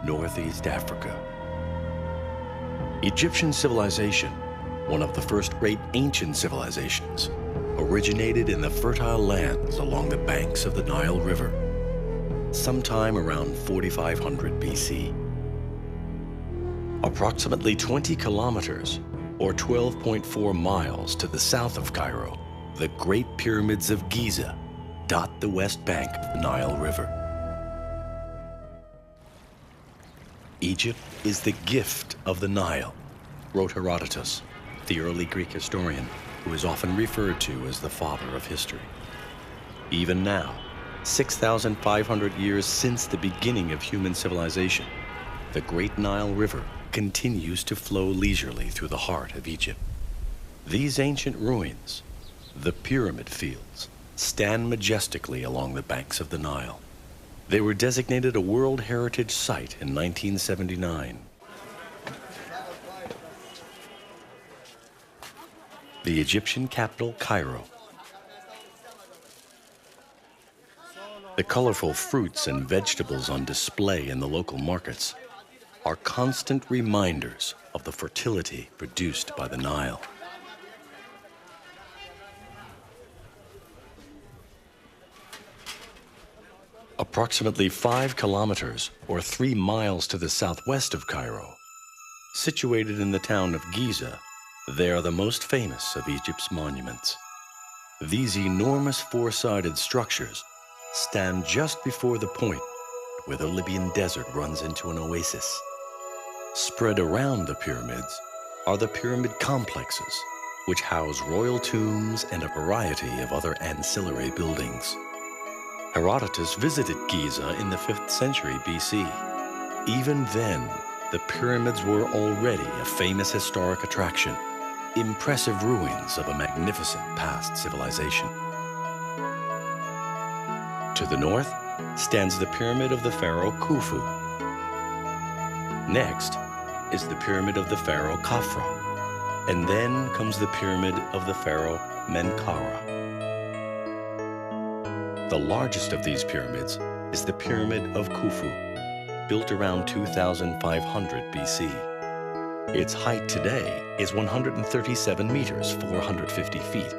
Northeast Africa. Egyptian civilization, one of the first great ancient civilizations, originated in the fertile lands along the banks of the Nile River, sometime around 4500 BC. Approximately 20 kilometers, or 12.4 miles to the south of Cairo, the Great Pyramids of Giza dot the west bank of the Nile River. Egypt is the gift of the Nile, wrote Herodotus, the early Greek historian who is often referred to as the father of history. Even now, 6,500 years since the beginning of human civilization, the Great Nile River continues to flow leisurely through the heart of Egypt. These ancient ruins, the pyramid fields, stand majestically along the banks of the Nile. They were designated a World Heritage Site in 1979. The Egyptian capital, Cairo. The colorful fruits and vegetables on display in the local markets are constant reminders of the fertility produced by the Nile. Approximately 5 kilometers, or 3 miles to the southwest of Cairo, situated in the town of Giza, they are the most famous of Egypt's monuments. These enormous four-sided structures stand just before the point where the Libyan desert runs into an oasis. Spread around the pyramids are the pyramid complexes, which house royal tombs and a variety of other ancillary buildings. Herodotus visited Giza in the 5th century BC. Even then, the pyramids were already a famous historic attraction, impressive ruins of a magnificent past civilization. To the north stands the pyramid of the pharaoh Khufu. Next is the pyramid of the pharaoh Khafra, and then comes the pyramid of the pharaoh Menkaura. The largest of these pyramids is the pyramid of Khufu, built around 2500 BC. Its height today is 137 meters, 450 feet,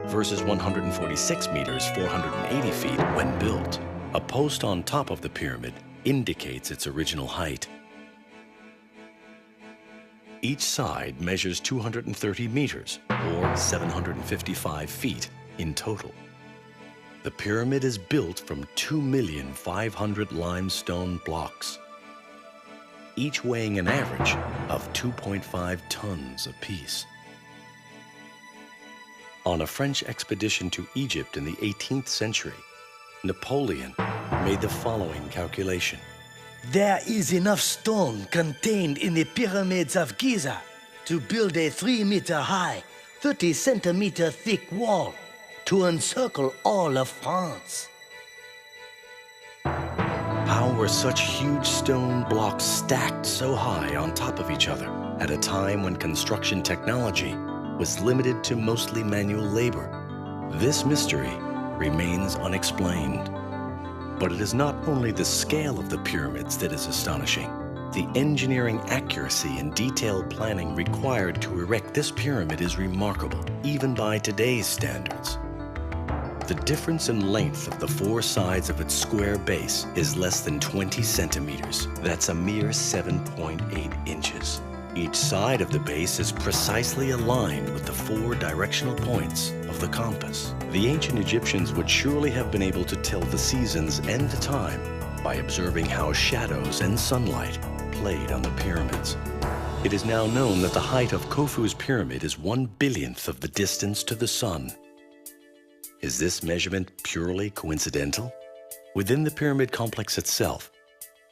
versus 146 meters, 480 feet when built. A post on top of the pyramid indicates its original height. Each side measures 230 meters, or 755 feet in total. The pyramid is built from 2,500,000 limestone blocks, each weighing an average of 2.5 tons apiece. On a French expedition to Egypt in the 18th century, Napoleon made the following calculation. There is enough stone contained in the pyramids of Giza to build a 3-meter high, 30-centimeter thick wall to encircle all of France. How were such huge stone blocks stacked so high on top of each other at a time when construction technology was limited to mostly manual labor? This mystery remains unexplained. But it is not only the scale of the pyramids that is astonishing. The engineering accuracy and detailed planning required to erect this pyramid is remarkable, even by today's standards. The difference in length of the 4 sides of its square base is less than 20 centimeters. That's a mere 7.8 inches. Each side of the base is precisely aligned with the 4 directional points of the compass. The ancient Egyptians would surely have been able to tell the seasons and the time by observing how shadows and sunlight played on the pyramids. It is now known that the height of Khufu's pyramid is 1/1000th of the distance to the sun. Is this measurement purely coincidental? Within the pyramid complex itself,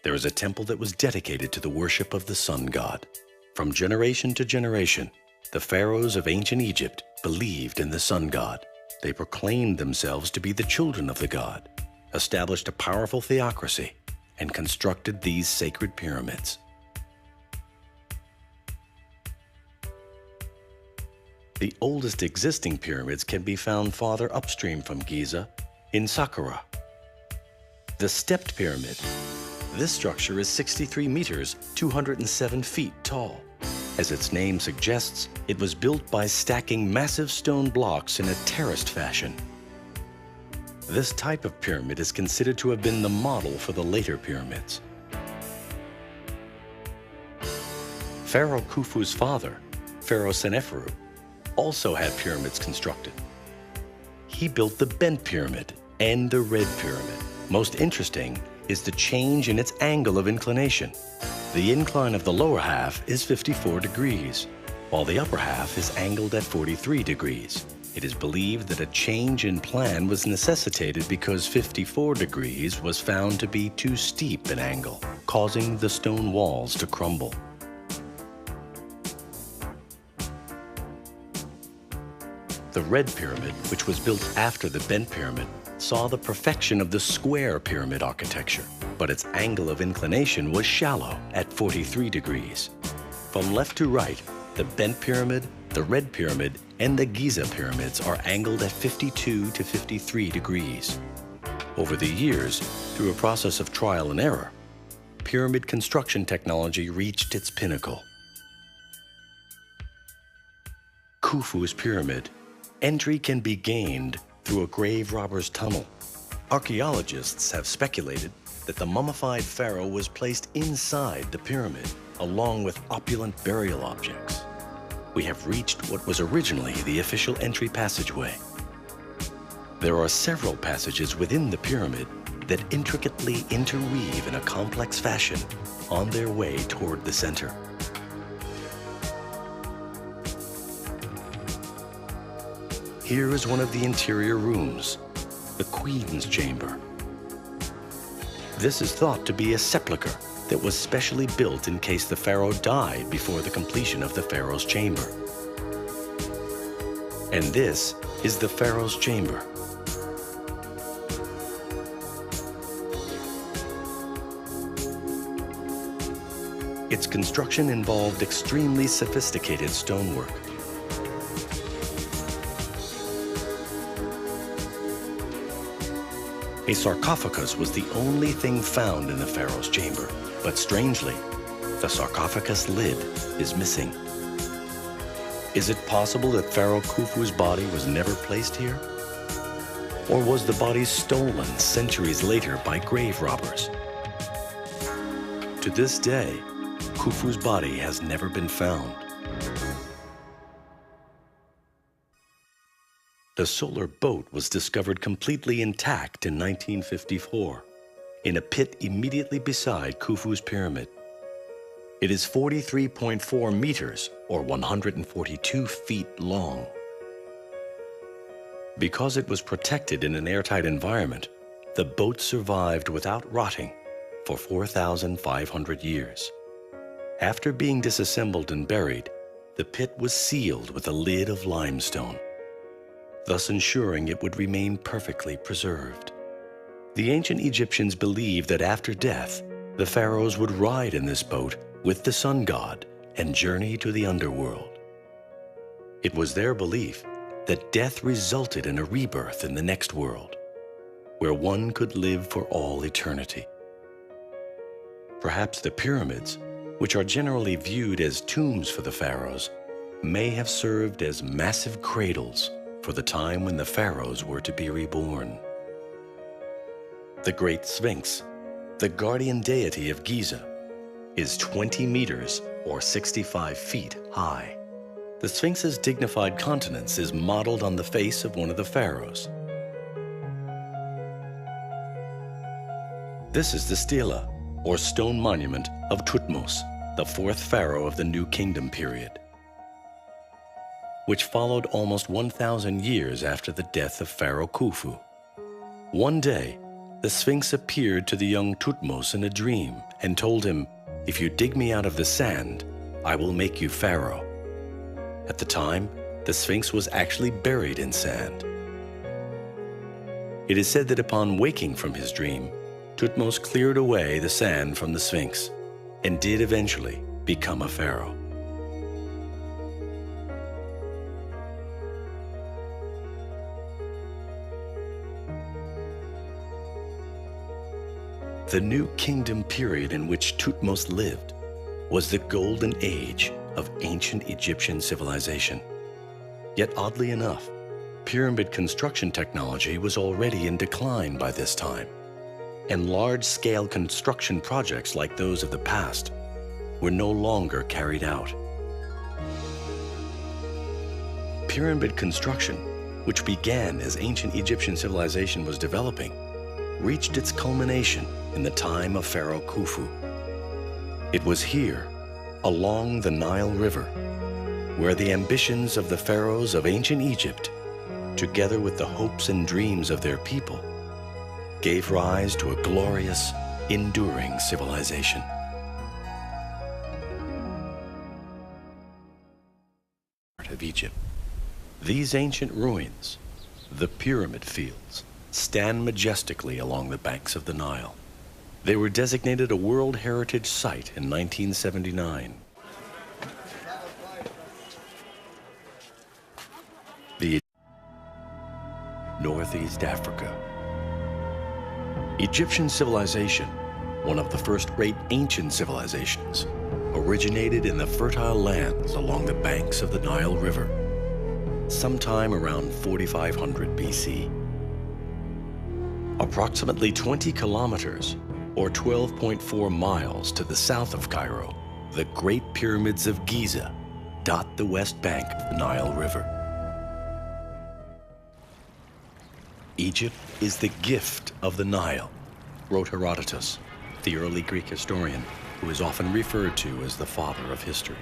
there is a temple that was dedicated to the worship of the sun god. From generation to generation, the pharaohs of ancient Egypt believed in the sun god. They proclaimed themselves to be the children of the god, established a powerful theocracy, and constructed these sacred pyramids. The oldest existing pyramids can be found farther upstream from Giza in Saqqara. The stepped pyramid, This structure is 63 meters, 207 feet tall. As its name suggests, it was built by stacking massive stone blocks in a terraced fashion. This type of pyramid is considered to have been the model for the later pyramids. Pharaoh Khufu's father, Pharaoh Seneferu, also had pyramids constructed. He built the bent pyramid and the red pyramid. Most interesting is the change in its angle of inclination. The incline of the lower half is 54 degrees, while the upper half is angled at 43 degrees. It is believed that a change in plan was necessitated because 54 degrees was found to be too steep an angle, causing the stone walls to crumble. The red pyramid, which was built after the bent pyramid, saw the perfection of the square pyramid architecture, but its angle of inclination was shallow at 43 degrees. From left to right, the bent pyramid, the red pyramid, and the Giza pyramids are angled at 52 to 53 degrees. Over the years, through a process of trial and error, pyramid construction technology reached its pinnacle. Khufu's pyramid. Entry can be gained through a grave robber's tunnel. Archaeologists have speculated that the mummified pharaoh was placed inside the pyramid, along with opulent burial objects. We have reached what was originally the official entry passageway. There are several passages within the pyramid that intricately interweave in a complex fashion on their way toward the center. Here is one of the interior rooms, the Queen's Chamber. This is thought to be a sepulchre that was specially built in case the pharaoh died before the completion of the pharaoh's chamber. And this is the pharaoh's chamber. Its construction involved extremely sophisticated stonework. A sarcophagus was the only thing found in the pharaoh's chamber, but strangely, the sarcophagus lid is missing. Is it possible that Pharaoh Khufu's body was never placed here? Or was the body stolen centuries later by grave robbers? To this day, Khufu's body has never been found. The solar boat was discovered completely intact in 1954 in a pit immediately beside Khufu's pyramid. It is 43.4 meters or 142 feet long. Because it was protected in an airtight environment, the boat survived without rotting for 4,500 years. After being disassembled and buried, the pit was sealed with a lid of limestone, thus ensuring it would remain perfectly preserved. The ancient Egyptians believed that after death, the pharaohs would ride in this boat with the sun god and journey to the underworld. It was their belief that death resulted in a rebirth in the next world, where one could live for all eternity. Perhaps the pyramids, which are generally viewed as tombs for the pharaohs, may have served as massive cradles for the time when the pharaohs were to be reborn. The Great Sphinx, the guardian deity of Giza, is 20 meters or 65 feet high. The Sphinx's dignified countenance is modeled on the face of one of the pharaohs. This is the stela, or stone monument of Thutmose, the fourth pharaoh of the New Kingdom period, which followed almost 1,000 years after the death of Pharaoh Khufu. One day, the Sphinx appeared to the young Thutmose in a dream and told him, "If you dig me out of the sand, I will make you pharaoh." At the time, the Sphinx was actually buried in sand. It is said that upon waking from his dream, Thutmose cleared away the sand from the Sphinx and did eventually become a pharaoh. The New Kingdom period in which Thutmose lived was the golden age of ancient Egyptian civilization. Yet oddly enough, pyramid construction technology was already in decline by this time, and large-scale construction projects like those of the past were no longer carried out. Pyramid construction, which began as ancient Egyptian civilization was developing, reached its culmination in the time of Pharaoh Khufu. It was here, along the Nile River, where the ambitions of the pharaohs of ancient Egypt, together with the hopes and dreams of their people, gave rise to a glorious, enduring civilization. Of Egypt. These ancient ruins, the pyramid fields, stand majestically along the banks of the Nile. They were designated a World Heritage Site in 1979. The Northeast Africa. Egyptian civilization, one of the first great ancient civilizations, originated in the fertile lands along the banks of the Nile River, sometime around 4500 BC. Approximately 20 kilometers, or 12.4 miles to the south of Cairo, the Great Pyramids of Giza dot the west bank of the Nile River. Egypt is the gift of the Nile, wrote Herodotus, the early Greek historian who is often referred to as the father of history.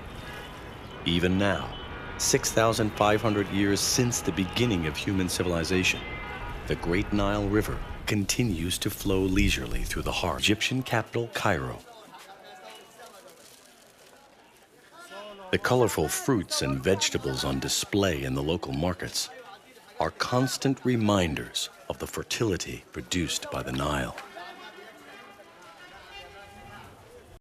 Even now, 6,500 years since the beginning of human civilization, the Great Nile River continues to flow leisurely through the heart of Egyptian capital, Cairo. The colorful fruits and vegetables on display in the local markets are constant reminders of the fertility produced by the Nile.